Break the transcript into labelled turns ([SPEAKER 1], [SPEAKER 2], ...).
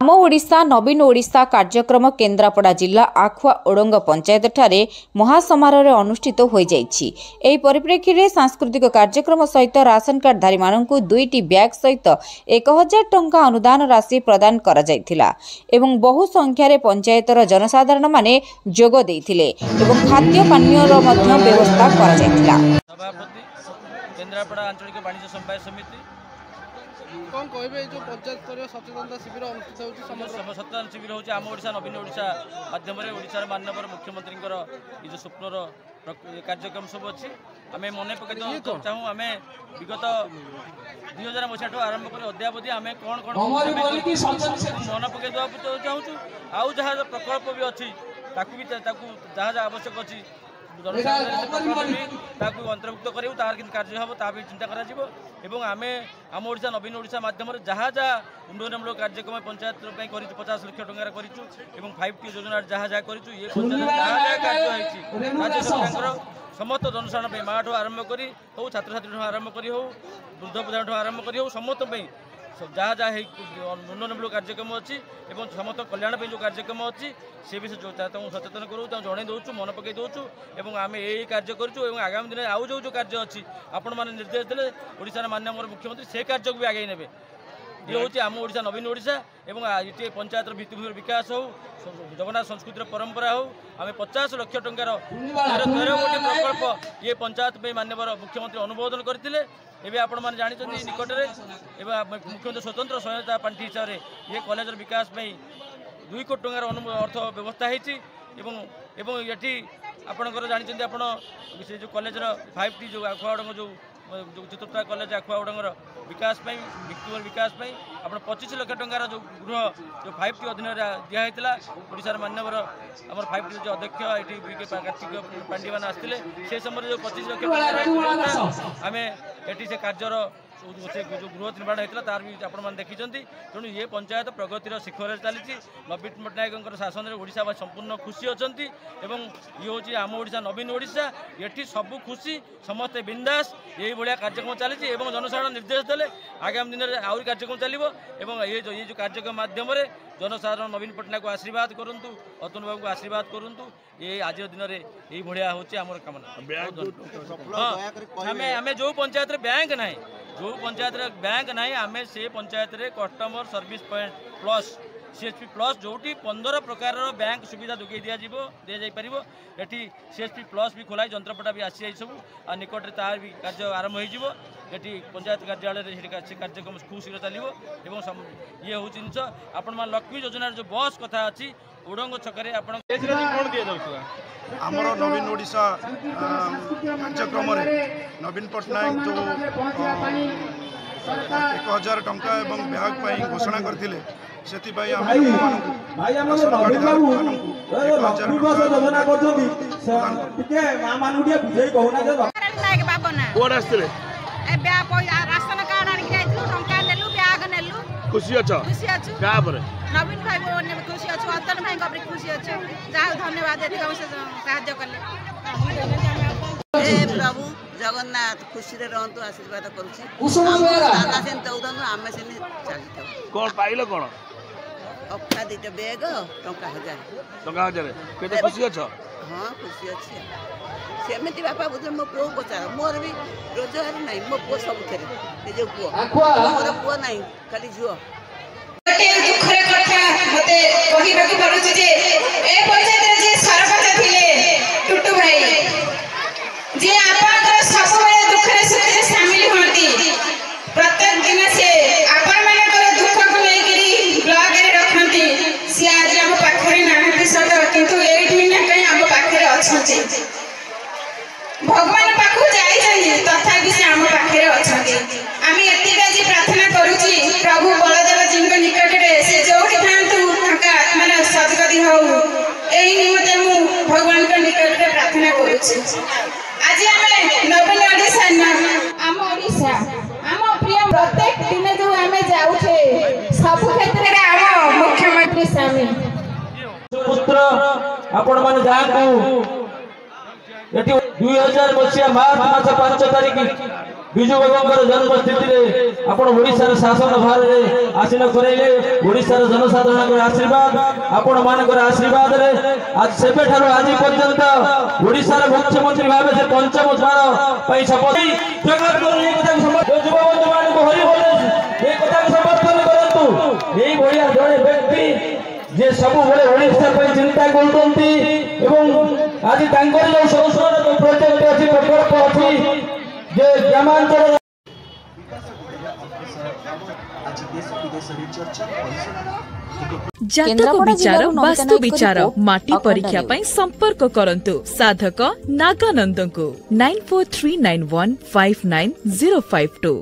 [SPEAKER 1] आम ओडिशा नवीन ओडिशा कार्यक्रम केन्द्रापड़ा जिला आखुआ ओडंग पंचायत ठारे महासमारोह अनुष्ठित हो जाइछि। परिप्रेक्षी में सांस्कृतिक कार्यक्रम सहित राशन कार्डधारी मानू 2टी बैग सहित 1000 टंका अनुदान राशि प्रदान करा जायथिला एवं बहु संख्यार पंचायतर जनसाधारण माने जोग देइथिले एवं खाद्य पानीयर मध्य व्यवस्था करा जायथिला।
[SPEAKER 2] सभापति केन्द्रापड़ा आंचलिक वाणिज्य समवाय समिति
[SPEAKER 3] कौन कहबे जो पंचायत स्तर सचेतनता शिविर अनुष्ठित होछि
[SPEAKER 2] सचेतन शिविर होछि आम ओडिशा नवीन ओडिशा माध्यम ओडिशा माननीय मुख्यमंत्री जो स्वप्नर कार्यक्रम सब अच्छी आम मन पकड़ चाहूँ आम विगत 2000 मसीह आरंभ कर अद्यावधि आम कौन कौन मन पकड़ चाहूँ आउ जहाँ प्रकल्प भी अच्छी जहाँ जहाँ आवश्यक अच्छी अंतर्भुक्त कर कार्य हम ता भी चिंता कर आम ओडिशा नवीन ओडिशा माध्यम जहाँ जहाँ उन्नयनमूलक कार्यक्रम पंचायत 50 लाख टंकार कर 5T योजना जहाँ जहाँ कर राज्य सरकार समस्त जनसाधारण माँ आरंभ कर छात्र छात्री आरंभ कर वृद्ध प्रधान आरंभ कर समस्त जहाँ जहाँ उन्नयनमूलक कार्यक्रम अच्छी समस्त कल्याण जो कार्यक्रम अच्छी से भी सचेतन करूँ जन दूँ मन पकई दूँ आम यही कार्य करूँ आगामी दिन आउ जो कार्य अच्छी आपण मैंने निर्देश देते ओडिशा माननीय मुख्यमंत्री से कार्य को भी आगे ने ये हूँ आम ओडिशा नवीन ओडिशा ये पंचायत भित्तिभूमि विकास हो जगन्नाथ संस्कृतिर परंपरा हो आम 50 लाख टंकार 13 कोटी प्रकल्प ये पंचायत में माननीय मुख्यमंत्री अनुमोदन करते एवं आपण मैंने जानते निकटरे मुख्यमंत्री स्वतंत्र सहायता पांठि हिसाब से ये कॉलेज विकास में 2 कोटी टंकार अर्थ व्यवस्था होती ये आपणकर जानते आप जो कॉलेज 5T जो आखुआडंग जो चतुर्थ कॉलेज आखुआडंगर विकास भित्तिभूमि विकास आप 25 लाख टंकार जो गृह जो 5T अधीन दिखाई ओडिशा मान्यवर आम 5T जो अध्यक्ष ये कार्तिक पांडे मैंने आसते से समय जो 25 लाख टंका आम ये से कार्यर जो गृह निर्माण होता तार भी आपने देखी तेणु ये पंचायत प्रगतिर शिखर चली नवीन पट्टनायक शासन में ओडिशा संपूर्ण खुशी अच्छा ये हूँ आम ओडिशा नवीन ओडिशा ये सबू खुशी समस्ते बिंदास यही भाया कार्यक्रम चली जनसाधारण निर्देश देले आगामी दिन में आहरी कार्यक्रम चलो ये जो कार्यक्रम माध्यम जनसाधारण नवीन पट्टनायक को आशीर्वाद करूँ अतुल बाबू को आशीर्वाद करूँ ये आज दिन में यही भाया हूँ आम कामना आम जो पंचायत बैंक ना जो पंचायत बैंक ना आम से panchayat customer service point plus CSP plus जोटी 15 प्रकार बैंक सुविधा जोगे दि जापर ये CSP प्लस भी खोलाई जंत्रपटा भी आसी सब आ निकट तार भी कार्य आरंभ होती पंचायत कार्यालय कार्यक्रम खूब शीघ्र चलो ये हूँ जिन आपण लक्ष्मी योजना जो बस कथा अच्छी ओडंग छकरे
[SPEAKER 4] आमर नवीन ओडिशा कार्यक्रम नवीन पट्टनायक जो 1000 टंका एवं ब्याग घोषणा करथिले सेतिबाई
[SPEAKER 5] खुशी अच्छा
[SPEAKER 6] नवीन भाई खुशी अच्छे अतन भाई खुशी अच्छे जहाँ धन्यवाद साहय कले प्रभु जगन्नाथ खुशी रहतु आशीर्वाद करें
[SPEAKER 5] कौन पाइल कौन
[SPEAKER 6] अफा 2टा बैग टंका 1000
[SPEAKER 5] केते खुशी अच्छा
[SPEAKER 6] हाँ खुशी अच्छे सेमती बापा बुझे मो पुओ पचार मोर भी रोजगार नहीं मो पुओ सब थे जो पुओ मोर पुओ नहीं खाली झुओ
[SPEAKER 7] दुखर कथा मते कहिबाकु पड़ुछि जे ए पंचायत जे सरपंच थिले टुटू भाई जे आपनकर सबवे दुखरे सुखरे शामिल होती प्रत्येक दिन से आपन मानकर दुख को लेकरी ब्लॉग रे रखंती से आज हम पाखरे नाहंती सत किंतु 8 मिनिट कहीं हम पाखरे अछंती भगवान पाखु जाई जाई तथापि से हम पाखरे अछंती आमी एतिका जी प्रार्थना करूची प्रभु बलदेव जी के निकट रे से जोठी थांतु ताका आत्मा सदगति हो एही निमते मु भगवान के निकट रे प्रार्थना करूची आज हमें नवीन ओडिशा आम ओडिशा आम प्रिय प्रत्येक दिन जो हमें जाउछे सब क्षेत्र रे आम मुख्यमंत्री शामिल
[SPEAKER 2] पुत्र आपण माने जाकू एठी 2000 मसीहा मार्च मास 5 तारिख विजु बाबूर जन्मतिथि आपण ओडिशार शासन भार में आसीन करैले ओडिशार जनसाधारण आशीर्वाद आपण मानकर आशीर्वाद रे आज सेबे ठारो आज पर्यंत ओडिशार मुख्यमंत्री भाबे से पंचम बार पई शपथ जगत गुरु एक कथा समर्थन युवा बंधु मान को हरि बोले एक कथा समर्थन करंतु एई भलिया जणे व्यक्ति जे सब बड़े ओडिशा पर चिंता करतंती एवं आज तांकर जो संसद प्रोजेक्ट अछि प्रकल्प अछि जे ग्रामांचल
[SPEAKER 8] जातक विचार वास्तु विचार माटी परीक्षा पई संपर्क करंतु साधक नागानंद को 9439159052।